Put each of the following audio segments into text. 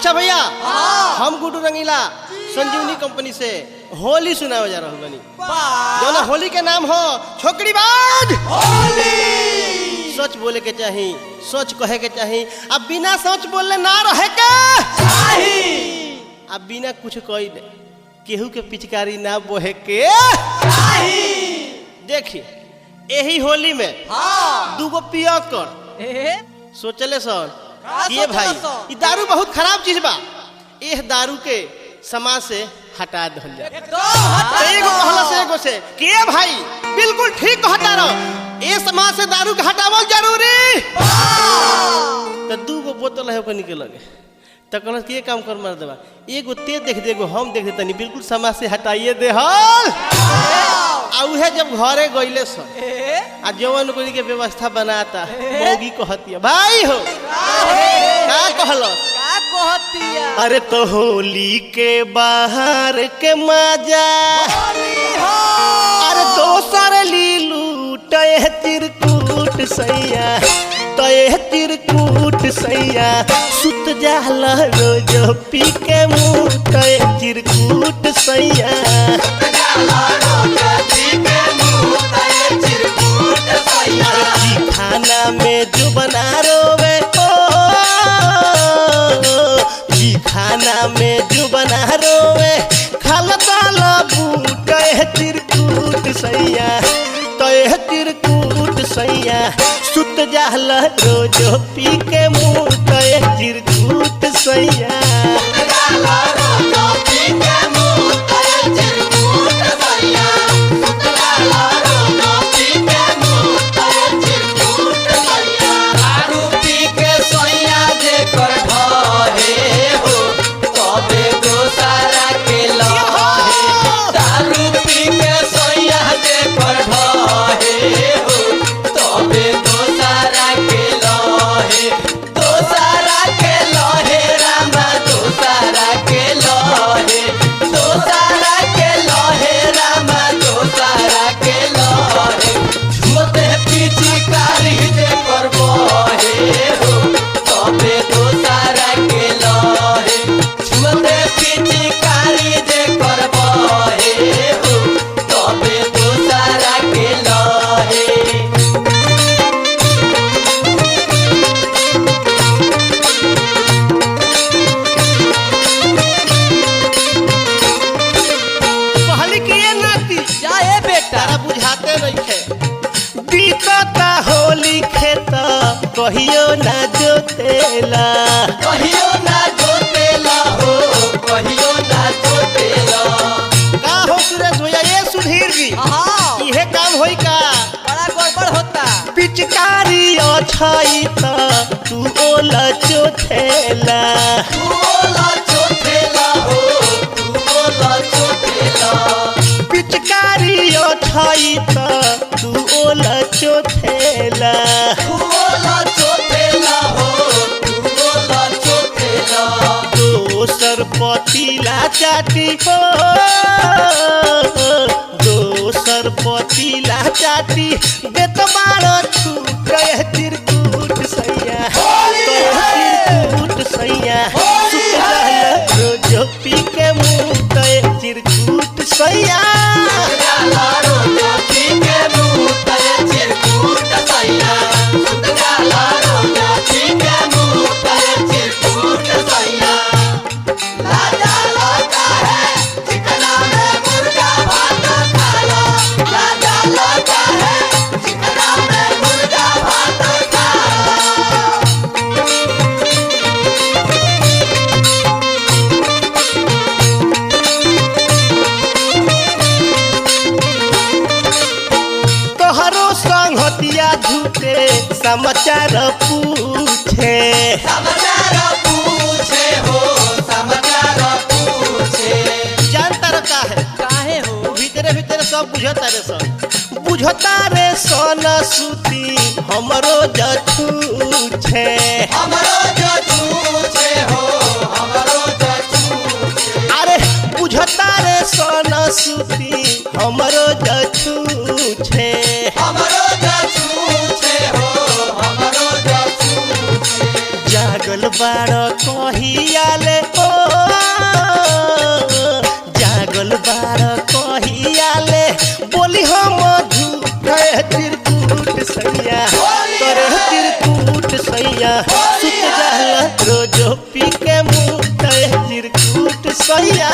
अच्छा भैया हम गुड्डू रंगीला संजीवनी कंपनी से होली सुनावे जा रहा बनी जो ना होली के नाम हो छोकरी बाज होली। सोच बोले के चाहिए, सोच कहे के चाहिए, अब बिना सोच बोलने ना रहे के चाहिए, अब बिना कुछ कोई केहू के पिचकारी ना बोहे के चाहिए। देखी यही होली में दूगो पिया कर सोचले सन ये भाई ये दारू बहुत खराब चीज बा, यह दारू के समाज से हटा दल जाए। एगो से के भाई बिल्कुल ठीक हटा रहो, ये समाज से दारू के हटावल जरूरी। तो दूगो बोतल है निकल लगे तो कहल के काम कर मार देवा, एगो ते देख दे, हम देख देते बिल्कुल समाज से हटाइए दे हल। उहे जब घरे गईले सन आ जवन कोई के व्यवस्था बनाता मौगी कहतिया भाई हो का कहलस का कहतिया, अरे तो होली के बाहर के मजा अरे दोसर लीलू टय तिरकुट सैया, तय तिरकुट सैया सुत जाला रोज पी के मुँह तय तिरकुट सैया खाना में जो बना रोवे जी खाना में जो बना रोवे खाला ताला बूट तिरकुट सैया तय तिरकुट सैया सुत जाला रोज पी के मुँह तय तिरकुट सैया। होली खेता कहियो ना जोतेला, कहियो ना जोतेला हो, कहियो ना जोतेला। का हो सुरेश भैया ये सुधीर जी इहे काम होई का, बड़ा गड़बड़ होता। पिचकारी अछाई त तू ओला चोथेला, तू ओला चोथेला हो, तू ओला चोथेला। पिचकारी अछाई त तू ओला चोथेला, तू ओला चोथेला हो, तू ओला चोथेला। दोसर पतीला चाटी हो, दोसर पतीला चाटी देत बारो छूट तिरकुट सैया, तिरकुट सैया रोज पी के मुँह तय तिरकुट सैया। समाचार पूछे, समाचार पूछे हो, समाचार पूछे। जानता रे काहे हो, भीतरे भीतरे सब बुझता रे सन, बुझता रे सन सूती हमरो जछूछे, हमरो जछूछे हो, हमरो जछूछे। अरे बुझता रे सन सूती हमरो जछूछे, हमरो जछूछे हो, हमरो जछूछे। जागल बाड़ कहियाले सैया सुत जाला रोजो पी के मुत चिरकुट सैया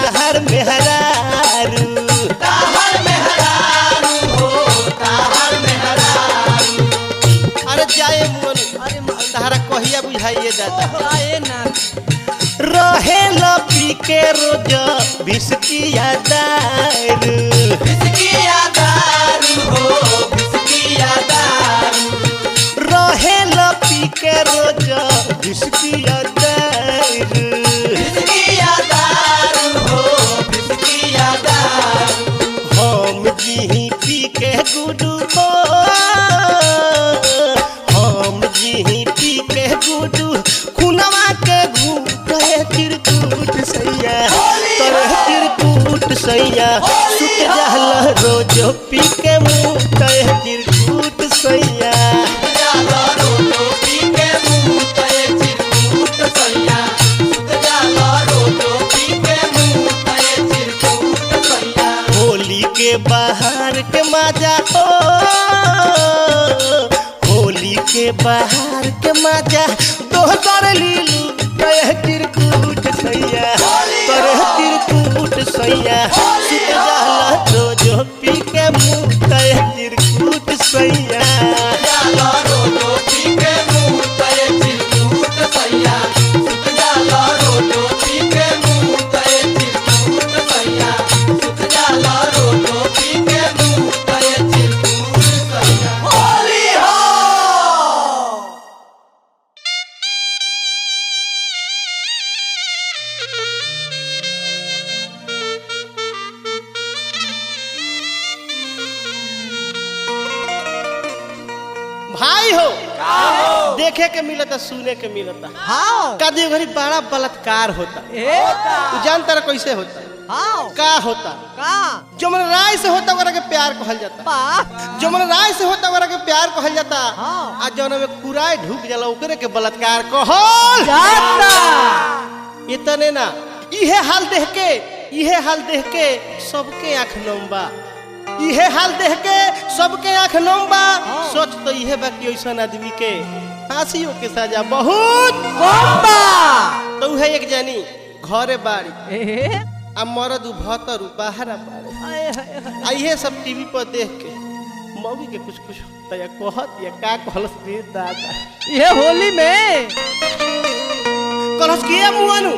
ताहर मेहरारू हो ताहर मेहरारू अरे जाए मुअन अरे ताहरा कहिया बुझाइए दादा आए ना रहे लपी के रोज बिस्किया दारू हो बिस्किया दारू रहे लपी के रोज बिस्किया दारू गुडू हो हम जी पी के गुडू खुनवा के घूट चिरकुट सैया तरह चिरकुट सैया सुत जाला रोजो पी के मुँह चिरकुट सैया होली के बाहर के मजा हो होली के बाहर के मजा दोहर लीलू तरह चिरकुट सैया तरह चिरकुट सैया सुत जाला रोजो पी के मुँह चिरकुट सैया भाई हो देखे के मिलता सुने के मिलता कदी घड़ी बड़ा बलात्कार होता तू जानता रहा कैसे होता का होता जमन राय से होता वरा के प्यार कहल जाता जमन राय से होता वरा के प्यार कहल जाता आ जौन में कुराय ढुक जाला ओकरे के बलात्कार कहल जाता इतने ना इहे हाल देख के सबके आँख लंबा इहे हाल देख के सबके आँख लंबा सोच तो इहे बाकी ऐसा आदमी के फांसियों के सजा बहुत तो है एक जानी घरे बाड़ी आ मरद भतर बाहर बाड़े इहे सब टीवी पर देख के मौगी के कुछ कुछ तया कहत या का कहलस रे दादा ये होली में कहलस के मुआनु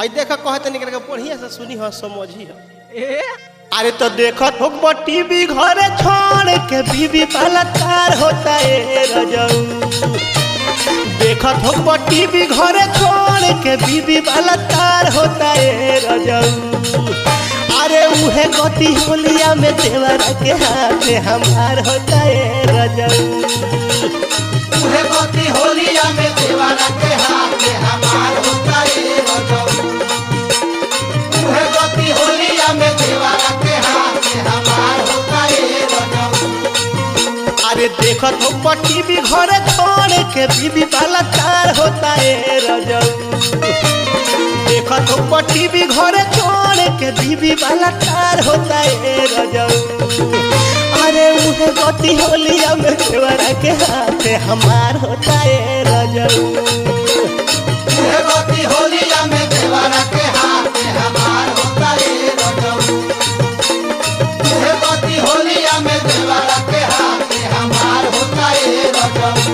आई देखा कहत निकल के बढ़िया से सुनी ह समझी ह अरे तो देखत हो टीवी घरे छोड़ के बीबी बलात्कार होता है रजऊ देखत हो टीवी घरे छोड़ के बीबी बलात्कार होता है रजऊ अरे उहे गति होलिया में देवर के हाथ हमार होता है रजऊ उहे गति होलिया में देवर के हाथ हमार होता है रजऊ उहे गति होलिया में देवर के हाथ हमार होता है रजऊ अरे देखत हो टीवी घरे छोड़ के बीबी बलात्कार होता है रजऊ देखत हो टीवी घरे छोड़ के बीबी बलात्कार होता है रजऊ अरे उहे गति होलिया में देवर के हाथ हमार होता है रजऊ उहे गति होलिया में देवर के हाथ हमार होता है रजऊ उहे गति होलिया में देवर के हाथ हमार होता है रजऊ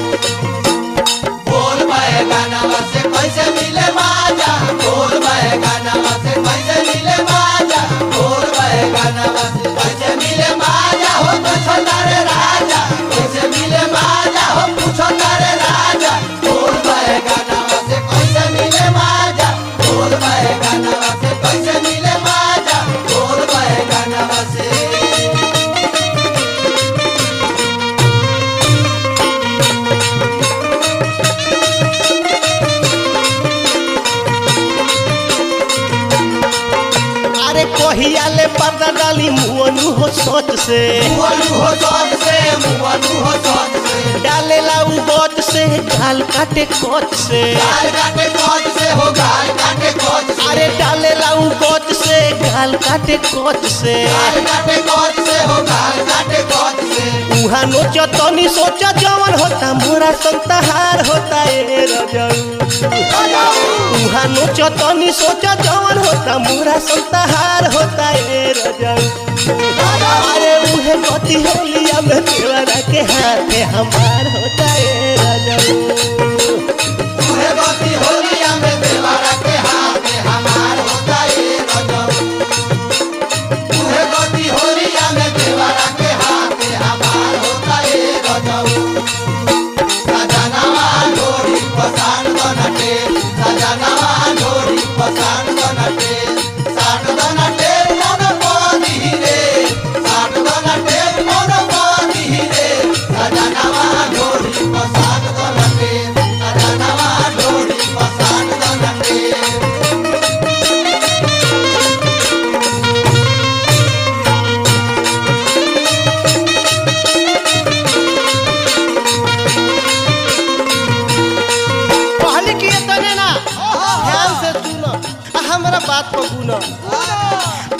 बोल पाए गाना से कैसे मिले माजा बोल पाए गाना से कैसे मिले माजा बोल पाए गाना से कैसे मिले माजा हो तो छोटा रे राजा कैसे मिले माजा हो पूछो कहिया ले पर्दा डाली मुअनु हो सोच से डाले लाऊ गोच से गाल काटे कोच से अरे डाले लाऊ गोच से गाल काटे कोच से उहा नोचा तनी सोचा जवन होता मोरा संतहार होता ए रजऊ उहा नोचा तनी सोचा जवन होता मोरा संतहार होता ए रजऊ अरे उहे गति होलिया में देवरा के हाथे हमार होता ए रजऊ उहे गति होलिया में देवरा के हाथे हमार होता ए रजऊ उहे गति होलिया में देवरा के हाथे हमार होता ए रजऊ सजनवा ढोरी पसान बनटे सजनवा ढोरी पसान बनटे साठ बनटे मन पानी रे साठ बनटे मन पानी रे सजनवा ढोरी पसान बनटे सजनवा ढोरी पसान बनटे पहले किए तने ना ध्यान से सुनो हमारा बात को सुनो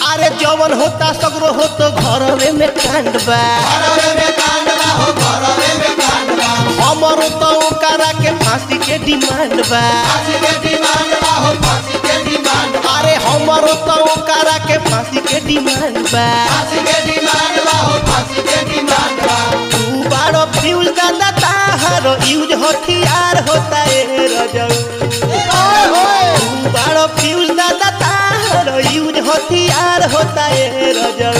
अरे जवन होता सगरो हो तो घरवे में कांड बा घरवे में कांडवा हो घरवे में कांडवा हमरो तो करा के फांसी के डिमांड बा फांसी के डिमांड बा हो फांसी के डिमांड बा अरे हमरो तो करा के फांसी के डिमांड बा फांसी के डिमांड बा हो फांसी के डिमांड बा तू बारो फ्यूज दादा ताहारो यूज हथियार होता है रजऊ तू बारो फ्यूज दादा ताहारो यूज हथियार होता है रजऊ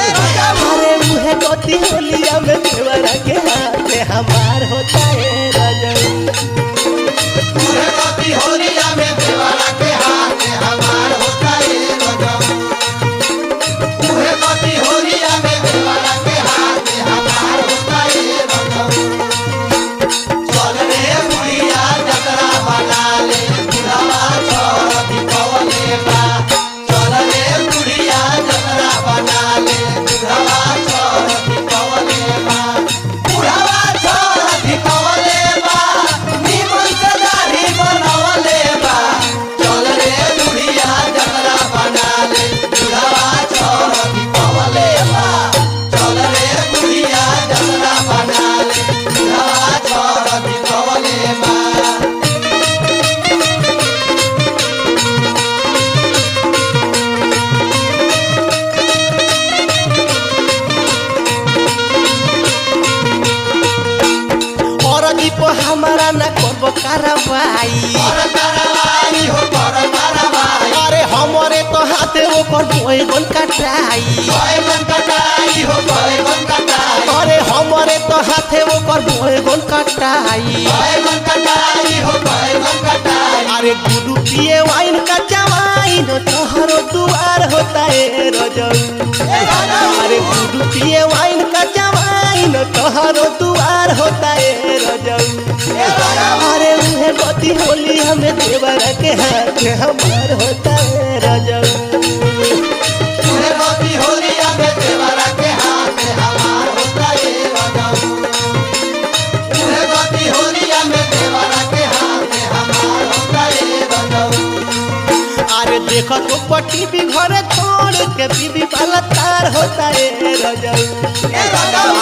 अरे मुहे गति होलिया में देवरा के हाथे हमार होता है रजऊ उहे गति होलिया में देवरा के हाथे हमार होता ए रजऊ उहे गति होलिया में देवरा के हाथे हमार होता ए रजऊ चल रे बुढ़िया जतरा बना ले बुढ़वा छोड़ दिखवले बा चल रे बुढ़िया जतरा बना ले बुढ़वा छोड़ दिखवले बा बुढ़वा छोड़ दिखवले बा निमन से दाढ़ी बनवले बा चल रे बुढ़िया जतरा बना ले बुढ़वा छोड़ दिखवले बा चल रे बुढ़िया जतरा बना ले बुढ़वा छोड़ दिखवले बा और दीप हमारा न करबो कार्रवाई कर करवाई हो कर करवाई अरे हमरे तो हाथे ओकर बैगन कटाई बैगन कटाई हो बैगन कटाई अरे हमरे तो हाथे ओकर बैगन कटाई बैगन कटाई हो बैगन कटाई अरे गुडू पिए वाइन का जवाइन तोहरो दुआर होता है रजऊ अरे गुडू पिए वाइन का जवाइन तोहरो दुआर होता है रजऊ अरे उहे गति होली हमें देवरा के हाथ हमार होता है रजऊ उहे गति होलिया में देवरा के हाथे हमार होता ए रजऊ उहे गति होलिया में देवरा के हाथे हमार होता ए रजऊ अरे देखो तो पट्टी भी घरे छोड़ के बीबी वाला तार होता है रजऊ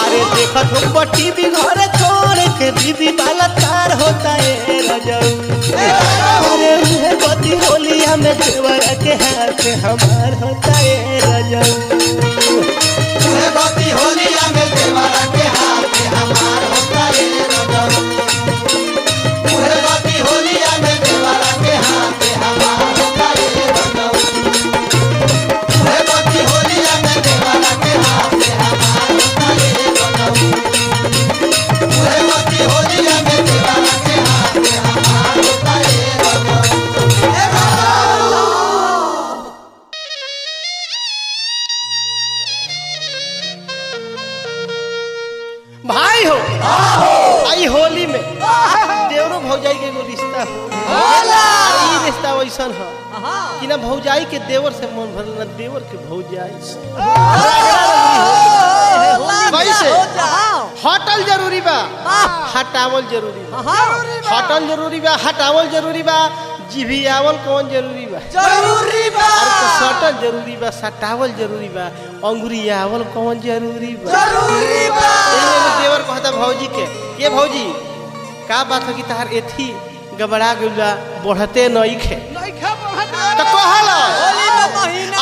अरे देखो तो पट्टी भी घरे छोड़ के बीबी वाला तार होता है रजऊ अरे उहे गति होलिया में देवरा के हाथ हमार होता है रजऊ उहे गति होलिया में देवरा के हाथे हमार होता ए रजऊ उहे गति होलिया में देवरा के हाथे हमार होता ए रजऊ उहे गति होलिया में देवरा के हाथे हमार होता ए रजऊ उहे गति होलिया में देवरा के हाथे हमार होता ए रजऊ वैसन है कि ना भौजाई के देवर से मन भरल ना देवर के भौजाई से कैसे हटल जरूरी बा हटावल जरूरी बा हटल जरूरी बा हटावल जरूरी बा जिभियावल कौन जरूरी बा जरूरी बा सटल जरूरी बा सटावल जरूरी बा अंगुरियावल कौन जरूरी बा जरूरी बा देवर कहता भौजी के भौजी का बात है कि तहार एथी गबड़ा गइला बढ़ते नहीं खे तो कहला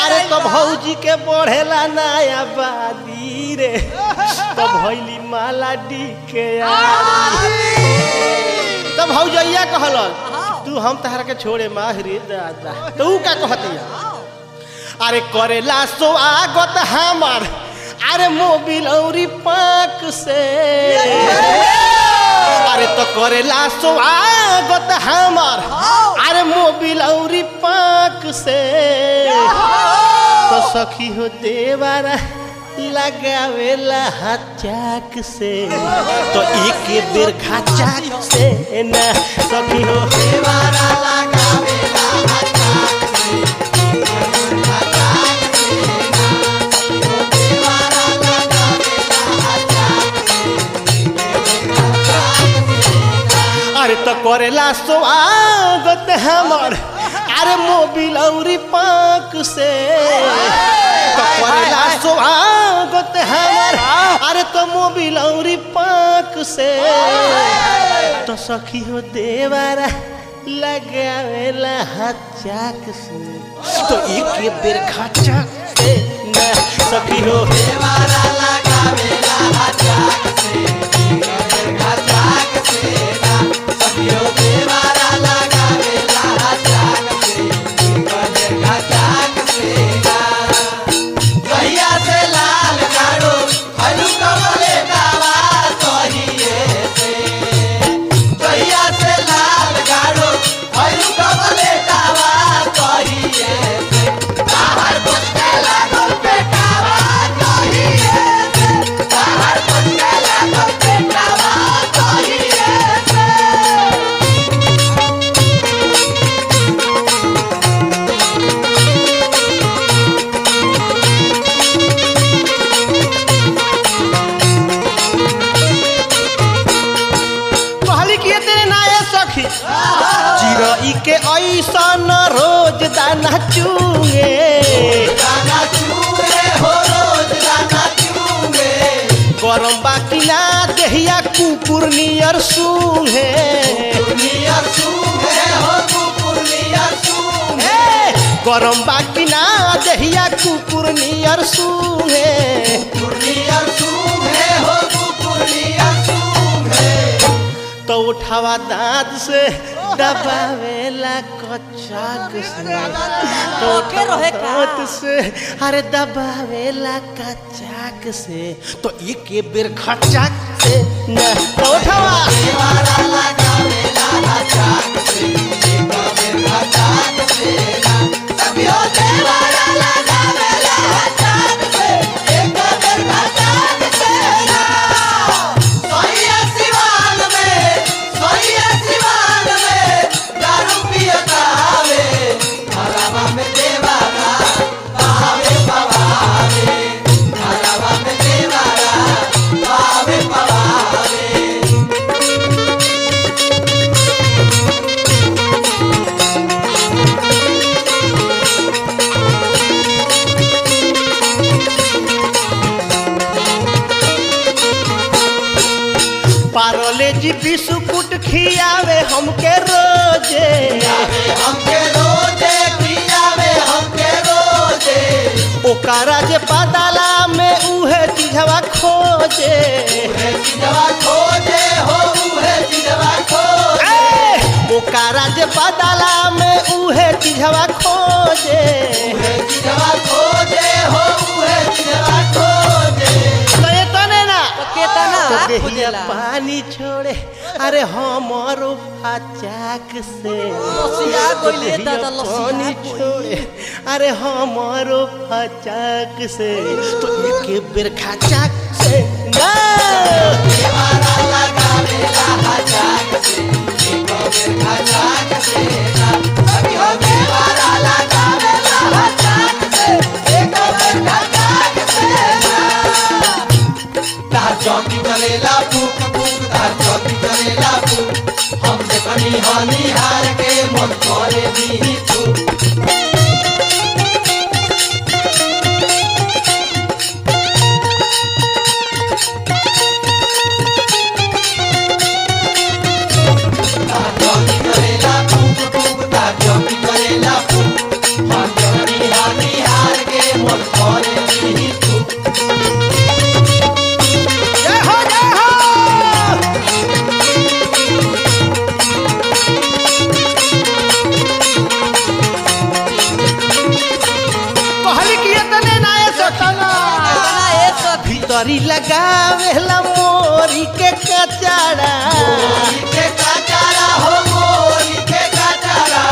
अरे तो भौजी के बढ़ेला नया बादी रे तो भइली माला डी के तो भौजैया कहल तू हम तहरा के छोड़े माहरी दादा तू का कहतिया अरे करेला स्वागत हमार अरे मोबिल औरी पाक से अरे तो करेला स्वागत हमार अरे मोबिल औरी पाक से तो सखी हो देवारा लगावेला हचाक से तो एक बेर खाचाक से ना सखी हो देवारा लगावेला हचाक से अरे तो करेला स्वागत हमार अरे मोबिल औरी पाक से तो करेला स्वागत हमार अरे तो मोबिल औरी पाक से तो सखी हो देवारा लगावेला हचाक से तो एक बेर खाचाक से ना सखी हो देवारा लगावेला हचाक से हचाक से ना सखियो देवारा लगावेला हचाक से हचाक से ना कहिया से लाल गाड़ो हलू कमले दावा कहिए से कहिया से लाल गाड़ो हलू कमले दावा कहिए से बाहर पुष्टे लागल पेटावा कहिए से बाहर पुष्टे लागल पेटावा कहिए से कहली कि तेरे नाये सखी चिरई के ऐसा न रोज दाना चूंगे दाना चूरे हो रोज दाना चूरे गरम बाकी ना देहिया कुकुर नियर सूंघे पूर्णिया सूहे हो तू पूर्णिया सूहे गरम बाकी ना देहिया कुकुर नियर सूंघे पूर्णिया सूहे हो तू पूर्णिया सूहे तो उठावा दांत से दबावेला कचाक से तो उठावा दांत से अरे दबावेला कचाक से तो एक बेर खचाक से ना तो उठावा देवारा लगावेला हचाक से एक बेर हचाक से ना सभियो देवारा लगावेला हचाक से एक बेर हचाक से ना सोहिया सिवान में दारू पियता हवे हरावा में देवारा बहावे पवावे हरावा में देवारा बहावे पवावे पारोले जी बिस्कुट खियावे हमके रोजे हमके रोजे पियावे हमके रोजे ओकरा जे पाताला में उहे चीजवा खोजे उहे चिजवा खोजे हो उहे चिजवा खोजे ओकरा जे पाताला में उहे चीजवा खोजे उहे चिजवा खोजे हो उहे चिजवा खोजे तो ये तने ना केतना तो देहिया खोजेला पानी छोड़े अरे हमारो फाचाक से लसिया गइले देहिया दादा, लसिया पानी गइले। छोड़े अरे हमारो फाचाक से तो एक बेर खाचाक से ना देवारा लगावेला हचाक से एक बेर हचाक से ना सभी हो दी तू जमी करेला फूक फूक ता जमी करेला फूक हम जमी हाथी हार के मोर करे दी तू जय हो जय हो। कहली कि तने नाय सतना इतना एक सौ भीतरी लगावेला मोरी के कचड़ा मोरी के काचारा हो मोरी के काचारा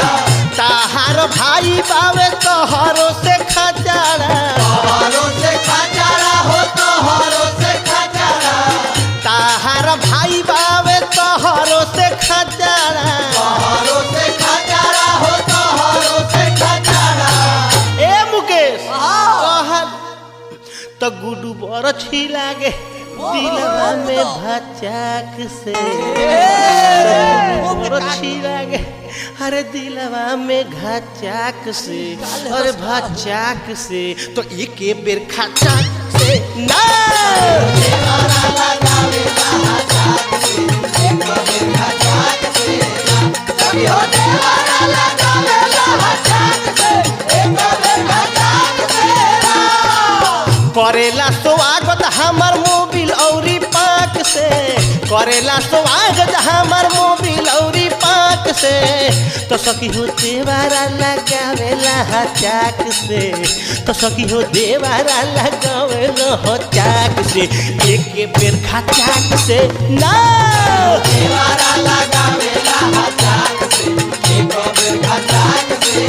ताहार भाई बावे तोहरो से खचड़ा तोहरो से खाचारा हो तोहरो से खाचारा ताहार भाई बावे तोहरो से खचड़ा तोहरो से खाचारा हो तोहरो से खाचारा ए मुकेश हाँ। कहल तो गुडू बड़ छी लागे दिलवा में भचाक से बड़ छी लागे अरे दिलवा में घचाक से अरे भचाक से तो एक बेर खचाक से ना देवारा लगावे हाचाक से एक बेर हाचाक से कभी हो देवारा लगावे हाचाक से एक बेर हाचाक से करेला स्वागत हमार मोबिल औरी पाक से करेला स्वागत हमार मोबिल औरी पाक से तो सखी हो देवारा लगावेला हचाक से तो सखी हो देवारा लगावेला हचाक से एक बेर खचाक से ना देवारा लगावे हाचाक से एक बेर हाचाक से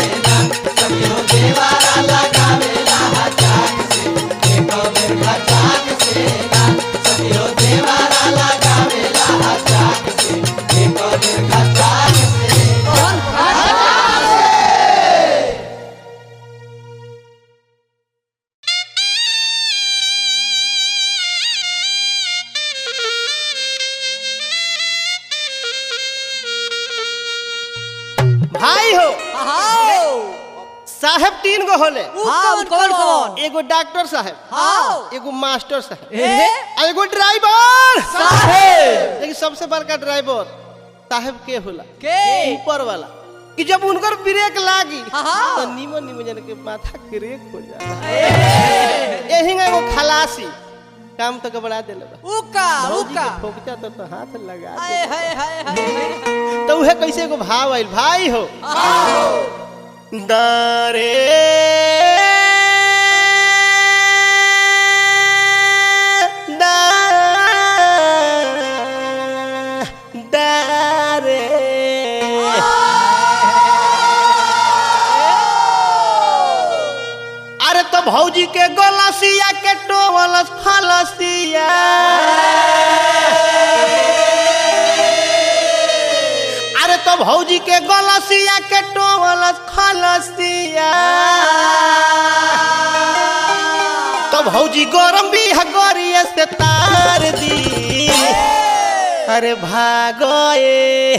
कभी हो देवारा लगावे हाचाक से एक बेर हाचाक से कभी हो देवारा लगावे हाचाक से एक बेर हाचाक से भाई हो हाँ साहब तीन गो होले कौन कौन कौन एगो डॉक्टर साहब हाँ एगो मास्टर साहब ए आ एगो ड्राइवर साहेब लेकिन सबसे बड़का ड्राइवर साहब के होला के ऊपर वाला कि जब उनकर ब्रेक लागी हाँ। तो नीमन नीमन जन के माथा क्रेक हो जाला यही एगो खलासी काम तो घबरा देले बा उका भौजी उका के ठोकचा तो हाथ लगा हाय दे हाय हाय हाय तो उहे कैसे एगो भाव आइल भाई हो दारे दारे अरे तो भौजी के गलसिया के टोवलस खलसिया अरे तो भौजी के गलसिया के टोवलस खलसिया तो भौजी गरम भी हगरिया से तार दी अरे भागए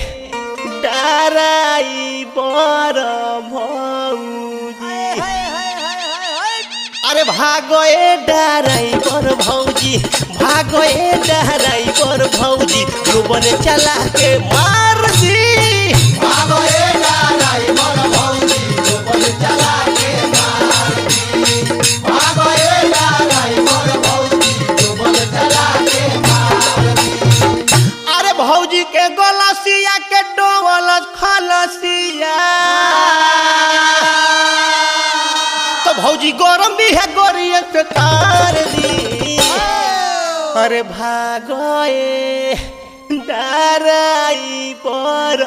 डराई बर भौजी अरे भागए डराई बर भौजी भागए डराई बर भौजी जुबन चला के मार दी भागोए नाराई मोर भौजी जोबन चला के मार दी भागोए नाराई मोर भौजी जोबन चला के मार दी अरे भौजी के गलसिया के डोवलस खलसिया तो भौजी गरम भी है गोरिया से तार दी अरे भागए डराई पर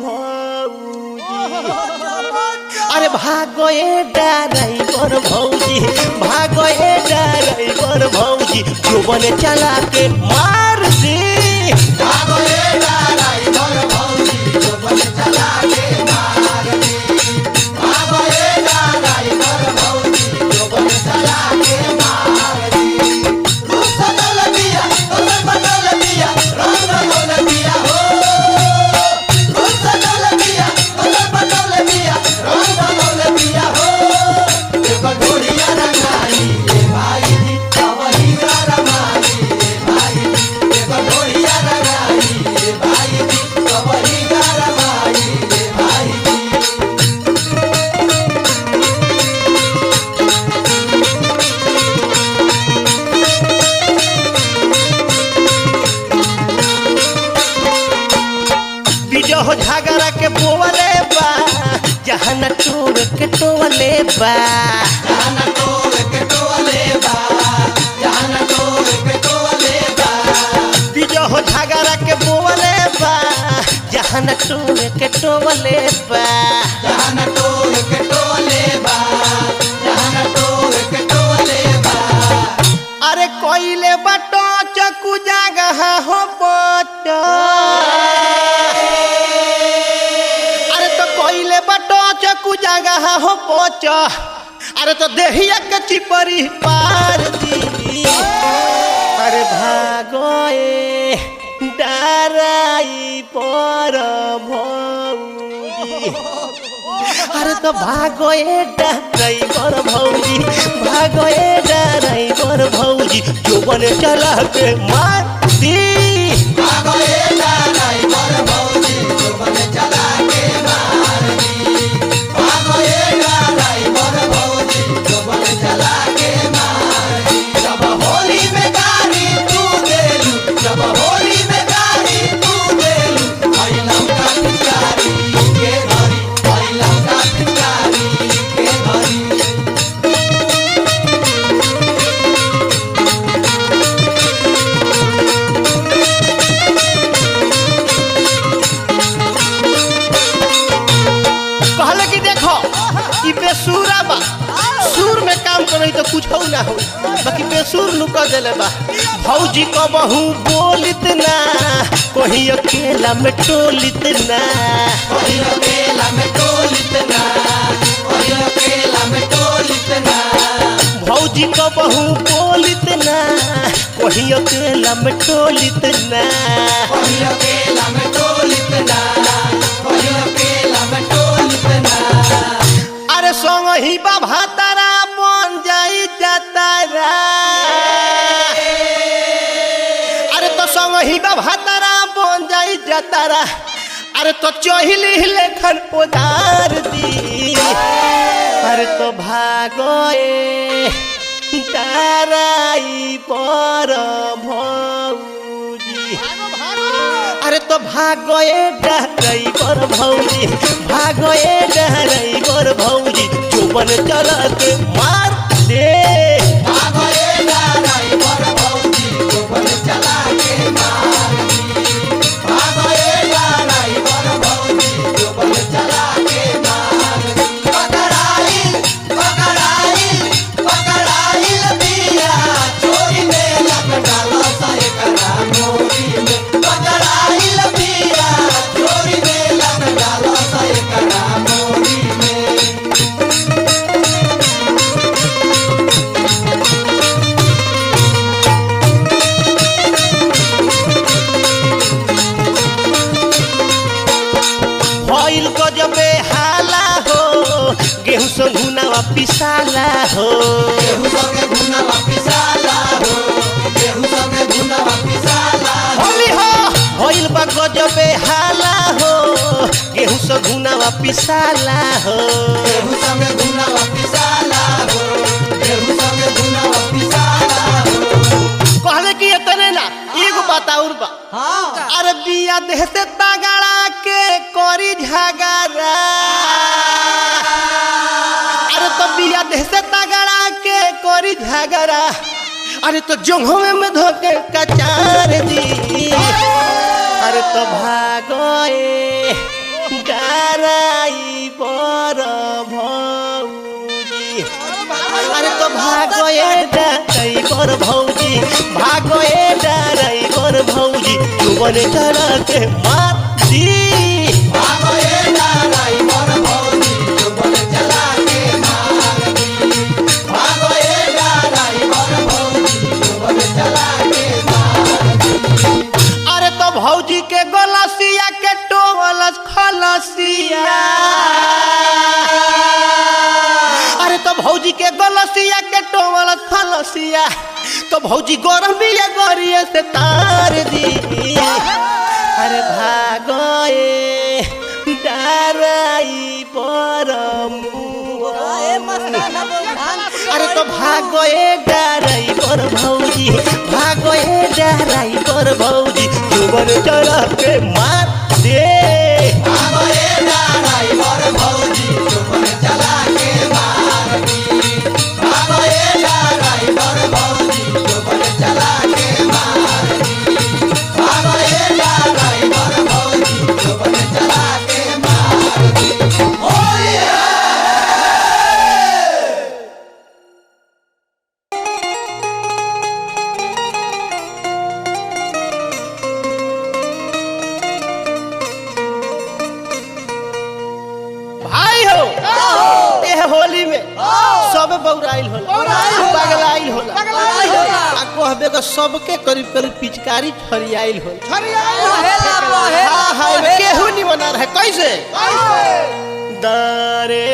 भौजी अरे भागए डराई पर भौजी भागए डराई पर भौजी जुबन चला के मार दी भागोए नाराई मोर भौजी जोबन चला के मार दी भागोए नाराई मोर भौजी जोबन चला के मार दी रूस बदल दिया तोर बदल दिया रंग बदल दिया हो रूस बदल दिया तोर बदल दिया जहान टोवे के टोले बा जहान टोवे के टोले बा जहान टोवे के टोले बा बीजो हो झगड़ा के बोले बा जहान टोवे के टोले बा जहान टोवे के टोले बा जहान टोवे के टोले बा अरे कोइले बटो चकू जगह हो बटो अरे तो कोइले बटो चकू जगह हो बटो अरे तो देहिया के चिपरी पार दी अरे भागो ए डराई पर भौजी अरे तो भागो ए डराई पर भौजी भागो ए डराई पर भौजी जोबन चला के मार दी भागो ए डराई पर भौजी जोबन चला के मार दी भागो ए डराई पर भौजी जोबन चला के मार दी जब होली में गाड़ी तू देलू जब होली में गाड़ी तू देलू आई लंका पिचकारी के धरी आई लंका पिचकारी के धरी कहले कि देखो ई बेसुरा बा सुर में काम करे तो कुछ हो ना हो बाकी बेसुर लुका देले बा भौजी को बहू बोलित ना कोई अकेला में टोलित ना कोई अकेला में टोलित ना कोई अकेला में टोलित ना भौजी को बहू बोलित ना कोई अकेला में टोलित ना कोई अकेला में टोलित ना कोई अकेला में टोलित ना अरे संग ही बाबा तारा बन जाई जातारा अरे तो संग ही बाबा तारा बन जाई जातारा अरे तो चोहिली लेखन उधार दी अरे तो भागो ए ताराई पर भौजी अरे तो भागो ए डराई पर भौजी भागो ए डराई पर भौजी चुपन चला के मार दे भागो ए डराई पर भौजी जोबन चला के मार दी भागो ए डराई पर भौजी जोबन चला के मार दी पकड़ाई पकड़ाई पकड़ाई लबिया चोरी में लग डाला सारे करा मोरी में पकड़ाई लबिया चोरी में लग डाला सारे करा मोरी में भइल को जबे हाला हो गेहूं से घुनावा पिसाला हो गेहूं संगे भुना वापिस आला हो गेहूं संगे भुना वापिस आला हो होली हो भइल बा गजबे हाला हो गेहूं से घुनावा पिसाला हो गेहूं संगे भुना वापिस आला हो गेहूं संगे भुना वापिस आला हो कहले कि इतने ना एगो बात और बा हाँ अरे बिया देह से तगड़ा के करी झगड़ा अरे तो बिया देह से तगड़ा के करी झगड़ा अरे तो जंघवे में धोके कचार दी अरे तो भागो ए डराई पर भौजी अरे तो भागो ए डराई पर भौजी भागो ए डराई पर भौजी जुबन चला के मार दी भागो ए डराई पर भौजी जोबन चला के मार दी भागो ए डराई पर भौजी जोबन चला के मार दी अरे तो भौजी के गलसिया के टोवलस खलसिया अरे तो भौजी के गलसिया के टोवलस खलसिया तो भौजी गरम बिया गरिए से तार दी अरे भागो ए डराई पर अरे तो भागो ए डराई पर भौजी भागो ए डराई पर भौजी जुबन चला के मार दे भागो ए डराई पर भौजी जोबन बौराइल होला बौराइल होला। पगलाइल होला पगलाइल होला। आ कहबे को सबके करीब करीब पिचकारी छरियाइल होला पहेला पहेला हाँ हाँ केहू नहीं बना रहा कैसे दारे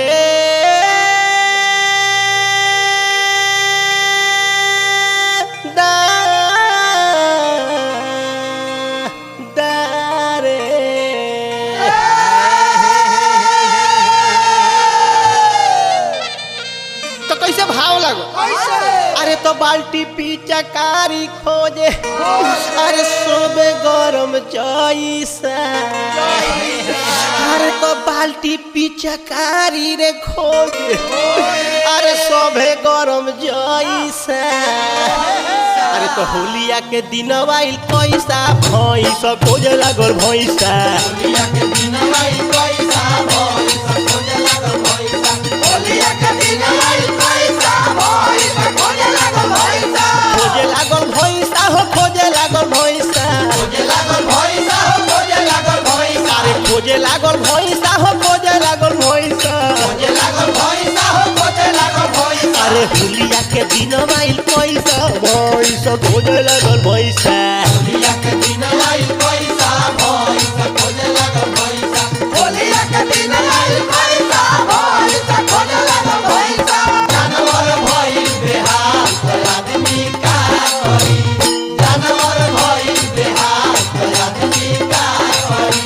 दारे तो कैसे भाव लगो अरे तो बाल्टी पिचकारी खोजे अरे सोबे गरम जैसा अरे तो बाल्टी पिचकारी रे खोजे अरे सोबे गरम जैसा अरे तो होलिया के दिन आइल पैसा भैंस खोजे लागल भैंसा होलिया के दिन आई पैसा भइस खोजे लागल भइसा होलिया के दिन आई पैसा भइस खोजे लागल भइसा खोजे लागल भैंसा हो खोजे लागल भैंसा खोजे लागल भइसा हो खोजे लागल भइसा अरे खोजे लागल भैंसा हो खोजे लागल भैंसा खोजे लागल भइसा हो खोजे लागल भइसा अरे होलिया के दिन आइल पैसा भैंस खोजे लागल भैंसा होलिया के दिन आई पैसा भइस खोजे लागल भइसा होलिया के दिन आई पैसा भइस खोजे लागल भइसा जानवर भइल बेहाल तो आदमी का करी जानवर भइल बेहाल तो आदमी का करी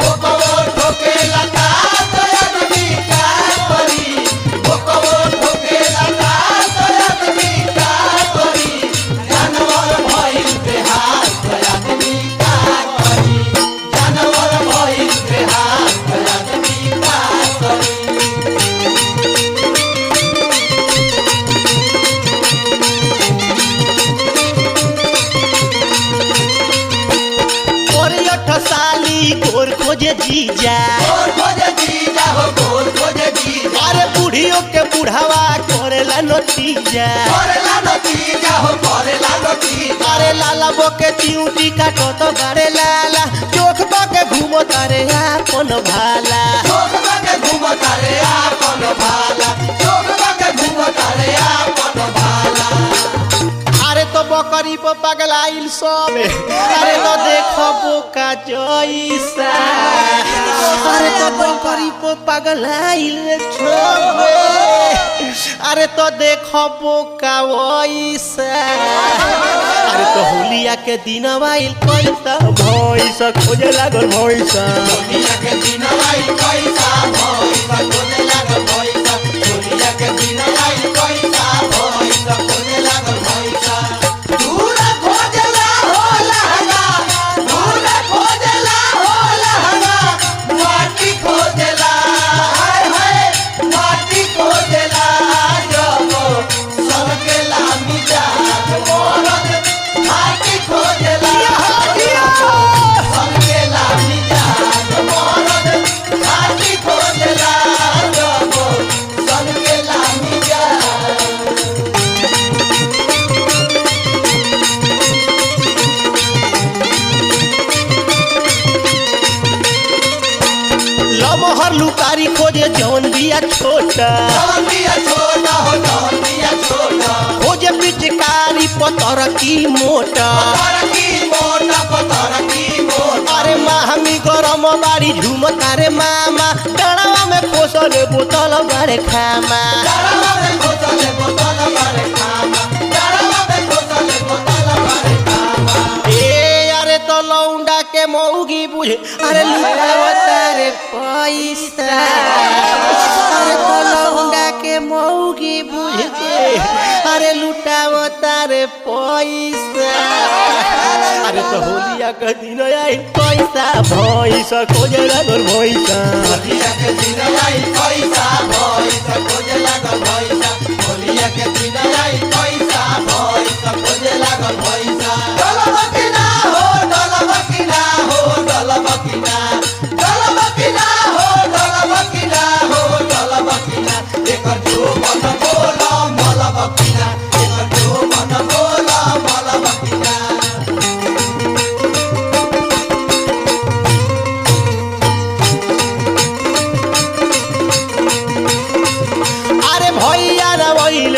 भोकवो ठोके लता तो आदमी का करी भोकवो ठोके लता तो आदमी का करी जानवर भइल बेहाल तो आदमी का करी जानवर भइल बेहाल तो आदमी का करी और 8 साली गोर खोजे जीजा गोर खोजे जीजा हो गोर खोजे जीजा अरे बूढ़ियों के बुढ़ावा करेला नतीजा करेला नतीजा हो करेला नतीजा अरे लाला बोके चिऊटी काटो तो बारे लाला चोख बके घूमो तारे आपन भाला चोक बगे घूमता रे आपन भाला चोक बगे घूमता रे आपन भाला अरे तो बकरी पर पगलाइल सब अरे तो देखो बोका जैसा अरे तो बकरी पर पगलाइल सब अरे तो देखो बोका वैसा अरे तो होलिया के दिन आइल पैसा भैंस खोजे लागल भैंसा होलिया के दिन आई पैसा भइस खोजे लागल भइसा होलिया के दिन आई पैसा भइस खोजे लागल भइसा दूर खोजला हो लहंगा दूर खोजला हो लहंगा माटी खोजला हाय हाय माटी खोजला जब सबके लामी जात मोरत माटी खोजला सबके लामी जात मोरत माटी खोजला जब सबके लामी जात लमहर लुकारी खोजे जौन बिया छोटा जौन बिया छोटा हो जौन बिया छोटा खोजे पिचकारी पतर की मोटा पतर की मोटा पतर की मोटा अरे माहमी गरम बाड़ी झूम तारे मामा डड़ावा में खोसले बोतल बारे खामा डरवा में खोसले बोतल बारे खामा डरवा में खोसले बोतल बारे खामा ए अरे तो लौंडा के मौगी बुझे अरे लुटावा तारे पैसा अरे तो लौंडा के मौगी बुझ के अरे लुटावा तारे पैसा अरे तो होलिया के दिन आई पैसा भैंस खोजे लागल भैंसा होलिया के दिन आई पैसा भइस खोजे लागल भइसा होलिया के दिन आई पैसा भइस खोजे लागल भइसा डलबा कि ना हो डलबा कि ना हो डलबा कि ना डलबा कि ना हो डलबा कि ना हो डलबा कि ना एकर जो मन बोला मलबा कि ना एकर जो मन बोला मलबा कि ना अरे भैया न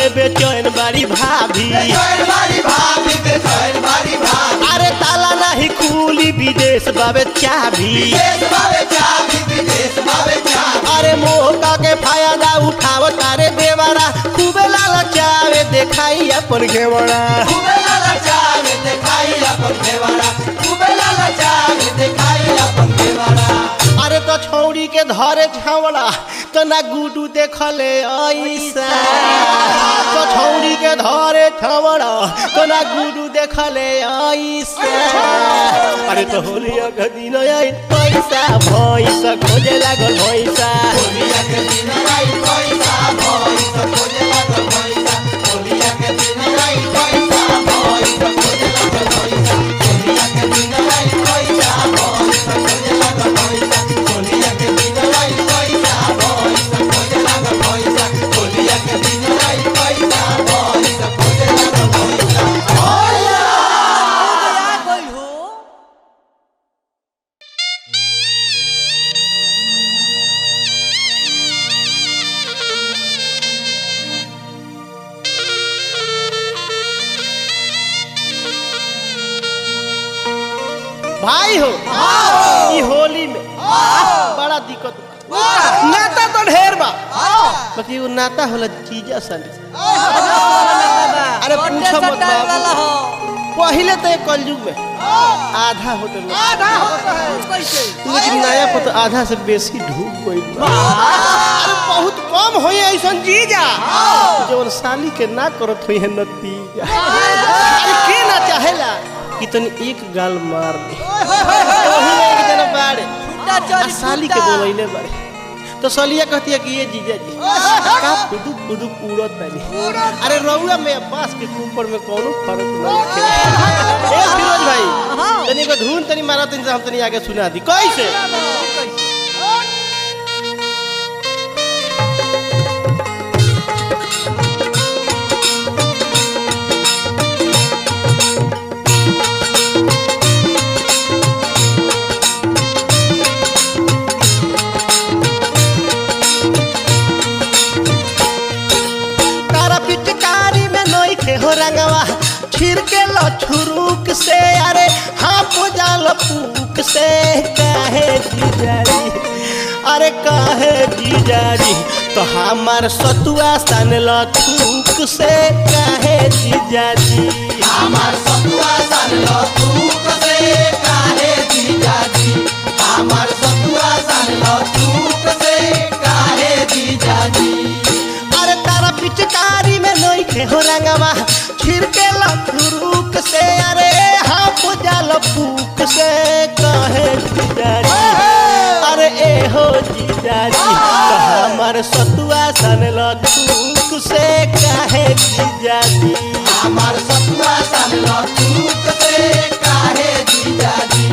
में बेचैन बारी भाभी बेचैन बारी भाभी बेचैन बारी भाभी अरे ताला नहीं खुली विदेश बाबे चाभी विदेश बाबे चाबी विदेश बाबे चाबी अरे मौका के फायदा उठाव तारे देवरा खूबे लालचावे देखाई अपन घेवड़ा खूबे लाला चावे दिखाई अपन देवारा खूबे लाला चावे दिखाई अपन देवारा अरे तो छौड़ी के धरे छावड़ा तो ना गुडू देखले ऐसा तो छौड़ी के धरे छावड़ा तो ना गुडू देखले ऐसा अरे तो होलिया के दिन आई पैसा भैसा खोजे लागल भैसा होलिया के दिन आई पैसा भैसा खोजे लागल पैसा होलिया के दिन आई पैसा भैसा खोजे लागल पैसा होलिया के दिन आई पैसा भैसा खोजे लागल पैसा होलिया के दिन आई पैसा भैसा खोजे लागल पैसा होलिया के दिन आई पैसा भैसा खोजे लागल पैसा आ गइल हो भाई हो ई होली में बड़ा दिक्कत बा। नाता तो ढेर बा बाकी वो नाता होला चीजा साली अरे पूछो मत बाबू पहले तो एक कलयुग में आधा होते कैसे लेकिन नया पर तो आधा से बेसी ढूक गई अरे बहुत कम होई ऐसन चीजा जवन साली के ना करत होई है नतीजा अरे के ना चाहेला कि तनी एक गाल मार दे वही एक जना बाड़े छुट्टा आ चोरी साली के बोलैले बाड़े तो सलिया कहती है कि ये जीजा जी का पुदुक पुदुक उड़त बानी अरे रउआ में बांस के ऊपर में कोनो फर्क नहीं है ए फिरोज भाई तनी को धुन तनी मारा तनी से हम तनी आगे सुना दी कैसे तारा पिचकारी में नई खे हो रंगवा छिड़के लो छुरुक से अरे हाँ पुजाल फूक से काहे जीजाजी अरे काहे जीजाजी तो हमार सतुआ सन लो थूक से काहे जीजाजी हमार सतुआ सन लो थूक से काहे जीजाजी हमार सतुआ सन लो थूक से काहे जीजाजी अरे तारा पिचकारी में नई खे हो रंगवा छिड़के लो छुरुक से अरे हाँ पुजाल फूक से काहे जीजाजी अरे ए हो जीजाजी तो हमार सतुआ सन लो थूक से काहे जीजाजी हमार सतुआ सन लो थूक से काहे जीजाजी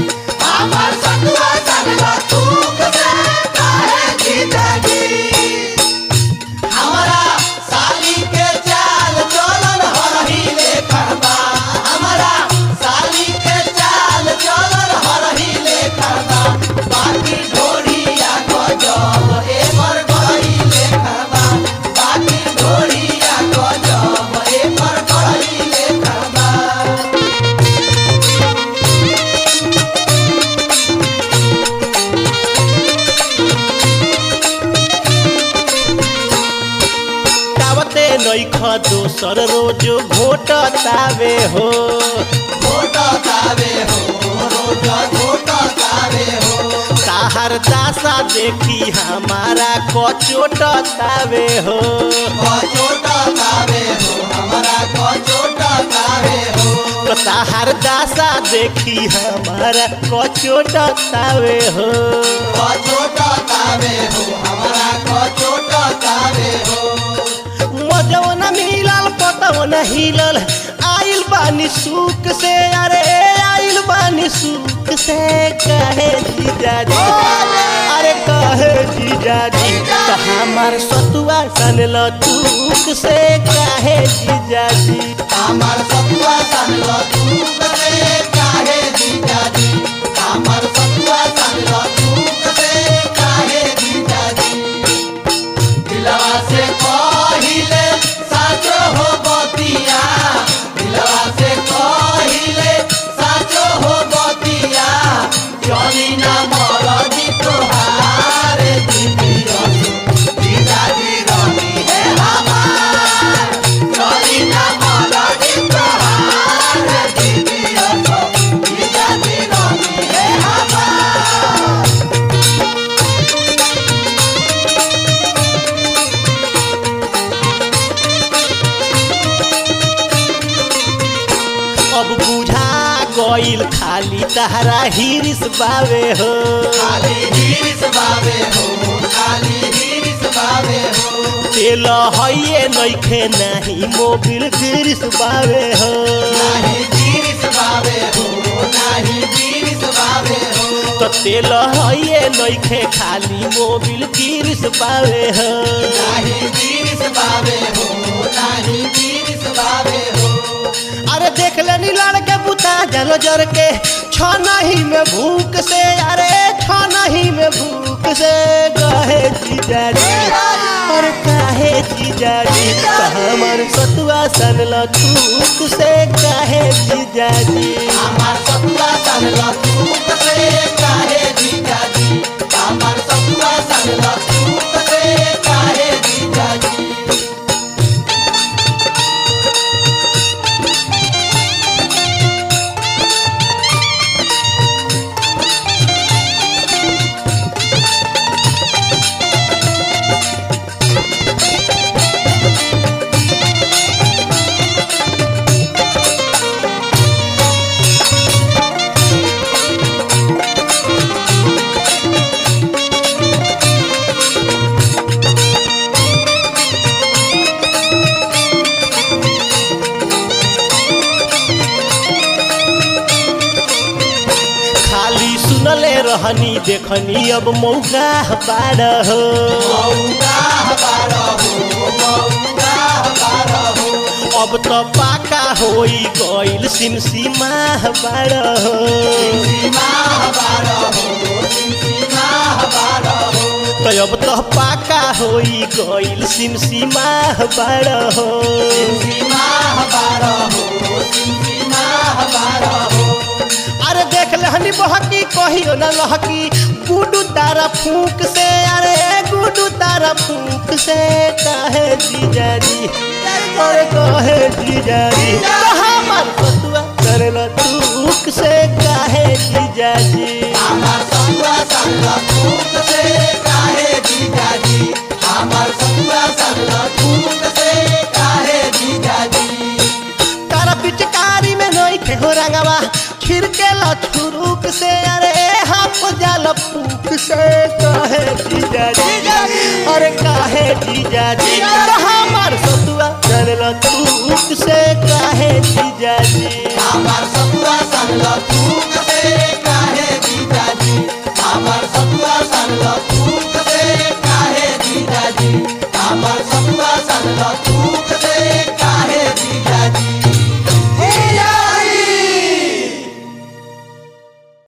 हमार सतुआ सन लो थूक से काहे जीजाजी हमारा साली के चाल चलन हरही लेखबा हमारा साली के चाल चलन हरही लेखबा बाकी ढोढ़िया गजब एकर गई लेखबा बाकी ढोढ़िया गजब एकर गई लेखबा कावते नैख दोसर रोज घोटतावे हो घोटा तावे हो रोज घोटा तावे हो ताहर दासा देखी हमारा कचोटतावे हो कचोटा तावे हो हमारा कचोटा तावे हो तो ताहर दासा देखी हमारा कचोटतावे हो कचोटा तावे हो हमारा कचोटा तावे हो मजवन मिलल पतवन हिलल आइल बानी सुख से अरे आइल बानी सुख से कहे जीजाजी अरे कहे जीजाजी तो हमार सतुआ सन लो चूक से कहे जीजाजी हमार सतुआ सन लो थूक से काहे जीजाजी हमार सतुआ सन लो थूक से काहे जीजाजी दिलवा से पहिले साचो भइल खाली तहरा हिरिस बावे हो खाली हीरिस बावे हो खाली हीरिस बावे हो तेल हइये नइखे नाही मोबिल गिरिस बावे हो नाही हीरिस बावे हो नाही हीरिस बावे हो तो तेल हइये नइखे खाली मोबिल गिरिस बावे हो नाही हीरिस बावे हो नाही हीरिस बावे हो अरे देख लेनी लड़के बुता जलो जर के छनही में भूख से अरे छनही में भूख से कहे जीजाजी और काहे जीजाजी हमर सतुआ सन लथूक से काहे जीजाजी हमार सतुआ सन लथूक से काहे जीजाजी हमार सतुआ सन लथूक से काहे जीजाजी खाली सुनले रहनी देखनी अब मौका बाड़ हो मौका बारो हो मौका बारो हो अब तो पाका होई गइल सिमसिमा बाड़ हो सीमा बारो हो सीमा बारो हो तो अब तो पाका होई गइल सिमसिमा बाड़ हो सीमा बारो हो सीमा बारो हो अरे देख लहनी बहकी कहियो न लहकी गुडू तारा फूक से अरे गुडू तारा फूक से काहे जीजाजी अरे काहे जीजाजी तो हमार सतुआ करला तूक से काहे जीजाजी हमार सतुआ सन लथूक से काहे जीजाजी हमार सतुआ सन लथूक से काहे जीजाजी तारा पिचकारी में नई थे हो रंगवा खिरके लछुरुक से अरे हाफ जाल फूक से काहे जीजाजी अरे काहे जीजाजी तो हमार सतुआ करला तूक से काहे जीजाजी हमार सतुआ सन लथूक से काहे जीजाजी हमार सतुआ सन लथूक से काहे जीजाजी हमार सतुआ सन लथूक